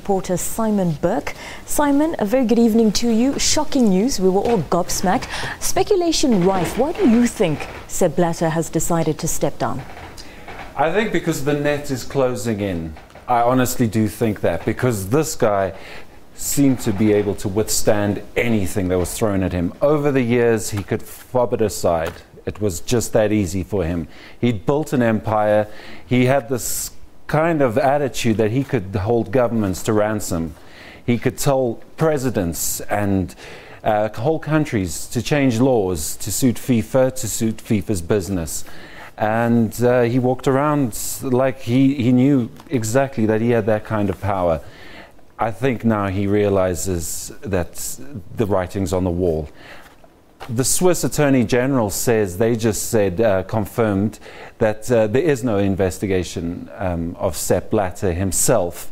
reporter Simon Burke. Simon, a very good evening to you. Shocking news. We were all gobsmacked. Speculation rife. Why do you think Sepp Blatter has decided to step down? I think because the net is closing in. I honestly do think that, because this guy seemed to be able to withstand anything that was thrown at him. Over the years, he could fob it aside. It was just that easy for him. He'd built an empire. He had this kind of attitude that he could hold governments to ransom. He could tell presidents and whole countries to change laws to suit FIFA, to suit FIFA's business. And he walked around like he knew exactly that he had that kind of power. I think now he realizes that the writing's on the wall. The Swiss Attorney General says, they just said, confirmed, that there is no investigation of Sepp Blatter himself.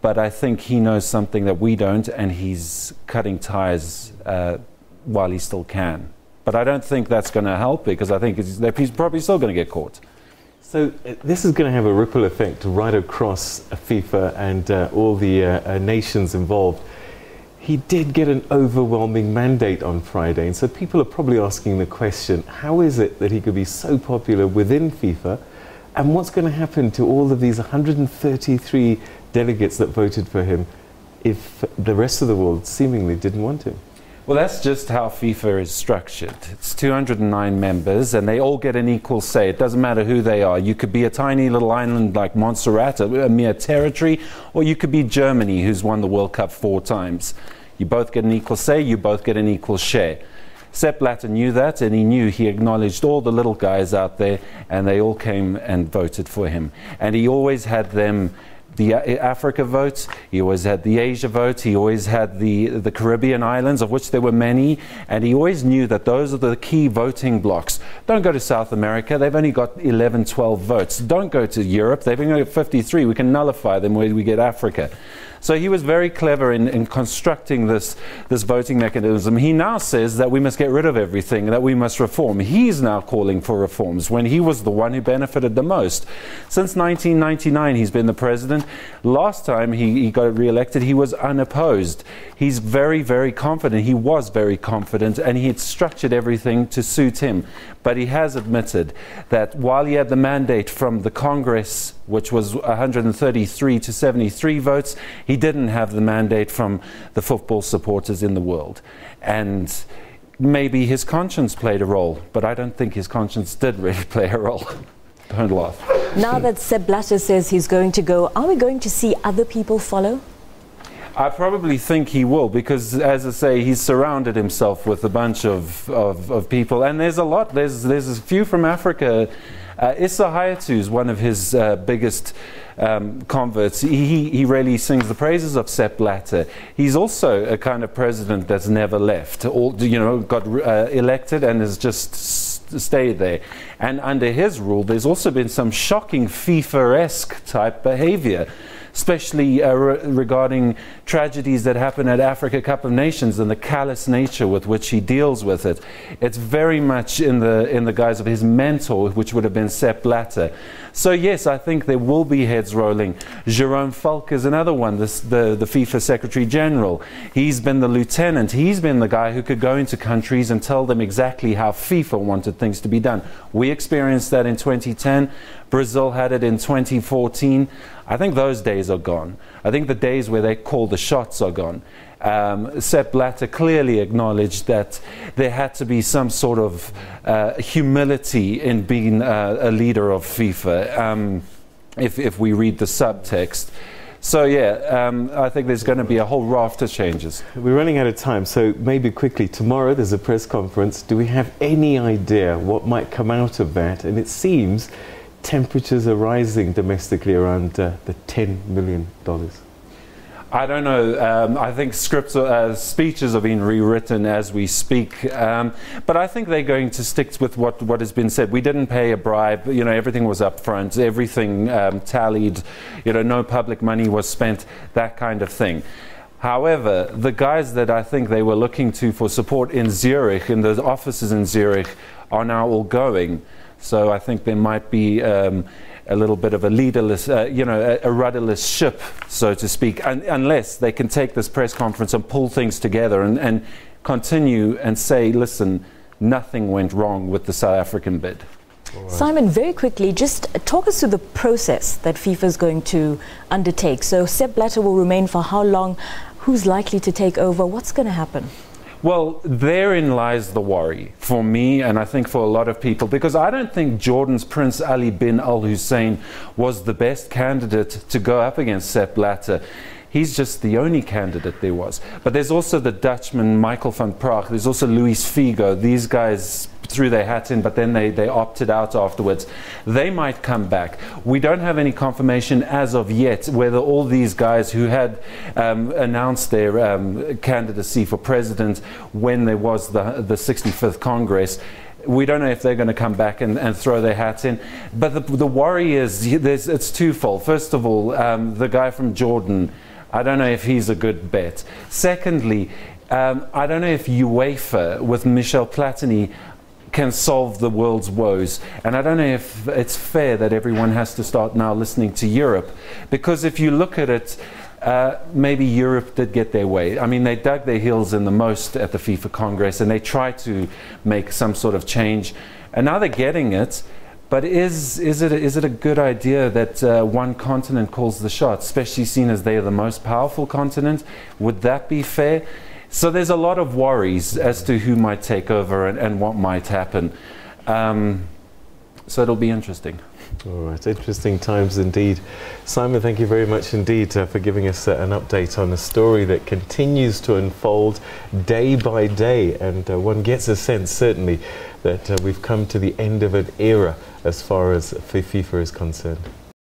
But I think he knows something that we don't, and he's cutting ties while he still can. But I don't think that's going to help, because I think he's probably still going to get caught. So this is going to have a ripple effect right across FIFA and all the nations involved. He did get an overwhelming mandate on Friday, and so people are probably asking the question, how is it that he could be so popular within FIFA, and what's going to happen to all of these 133 delegates that voted for him if the rest of the world seemingly didn't want him? Well, that's just how FIFA is structured. It's 209 members, and they all get an equal say. It doesn't matter who they are. You could be a tiny little island like Montserrat, a mere territory, or you could be Germany, who's won the World Cup 4 times. You both get an equal say, you both get an equal share. Sepp Blatter knew that, and he acknowledged all the little guys out there, and they all came and voted for him. And he always had them, the Africa vote, he always had the Asia vote, he always had the Caribbean islands, of which there were many, and he always knew that those are the key voting blocks. Don't go to South America, they've only got 11, 12 votes. Don't go to Europe, they've only got 53, we can nullify them where we get Africa. So he was very clever in constructing this voting mechanism. He now says that we must get rid of everything, that we must reform. He's now calling for reforms when he was the one who benefited the most. Since 1999, he's been the president. Last time he got re-elected, he was unopposed. He's very, very confident. He was very confident, and he had structured everything to suit him. But he has admitted that while he had the mandate from the Congress, which was 133 to 73 votes, he didn't have the mandate from the football supporters in the world. And maybe his conscience played a role, but I don't think his conscience did really play a role. Don't laugh. Now that Sepp Blatter says he's going to go, are we going to see other people follow? I probably think he will, because, as I say, he's surrounded himself with a bunch of people, and there's a lot. There's a few from Africa. Issa Hayatou is one of his biggest converts. He really sings the praises of Sepp Blatter. He's also a kind of president that's never left, or got elected and has just stayed there. And under his rule, there's also been some shocking FIFA-esque type behavior, especially regarding tragedies that happen at Africa Cup of Nations and the callous nature with which he deals with it. It's very much in the guise of his mentor, which would have been Sepp Blatter. So yes, I think there will be heads rolling. Jerome Falk is another one, the FIFA Secretary General. He's been the lieutenant. He's been the guy who could go into countries and tell them exactly how FIFA wanted things to be done. We experienced that in 2010. Brazil had it in 2014. I think those days are gone. I think the days where they call the shots are gone. Sepp Blatter clearly acknowledged that there had to be some sort of humility in being a leader of FIFA, if we read the subtext. So yeah, I think there's going to be a whole raft of changes. We're running out of time, so maybe quickly, tomorrow there's a press conference. Do we have any idea what might come out of that? And it seems temperatures are rising domestically around the $10 million. I don't know. I think speeches are being rewritten as we speak. But I think they're going to stick with what has been said. We didn't pay a bribe. Everything was up front. Everything tallied. No public money was spent. That kind of thing. However, the guys that I think they were looking to for support in Zurich, in the offices in Zurich, are now all going. So I think there might be a little bit of a leaderless, a rudderless ship, so to speak, unless they can take this press conference and pull things together and continue and say, listen, nothing went wrong with the South African bid. Right. Simon, very quickly, just talk us through the process that FIFA is going to undertake. So Sepp Blatter will remain for how long? Who's likely to take over? What's going to happen? Well, therein lies the worry for me, and I think for a lot of people, because I don't think Jordan's Prince Ali bin Al Hussein was the best candidate to go up against Sepp Blatter. He's just the only candidate there was. But there's also the Dutchman Michael van Praag. There's also Luis Figo. These guys threw their hat in, but then they opted out afterwards. They might come back. We don't have any confirmation as of yet whether all these guys who had announced their candidacy for president when there was the 65th Congress, we don't know if they're going to come back and throw their hats in. But the worry is, it's twofold. First of all, the guy from Jordan, I don't know if he's a good bet. Secondly, I don't know if UEFA with Michel Platini can solve the world's woes. And I don't know if it's fair that everyone has to start now listening to Europe. Because if you look at it, maybe Europe did get their way. I mean, they dug their heels in the most at the FIFA Congress and they tried to make some sort of change. And now they're getting it. But is it a good idea that one continent calls the shots, especially seen as they are the most powerful continent? Would that be fair? So there's a lot of worries as to who might take over and what might happen. So it'll be interesting. All right, interesting times indeed. Simon, thank you very much indeed for giving us an update on a story that continues to unfold day by day, and one gets a sense certainly that we've come to the end of an era as far as FIFA is concerned.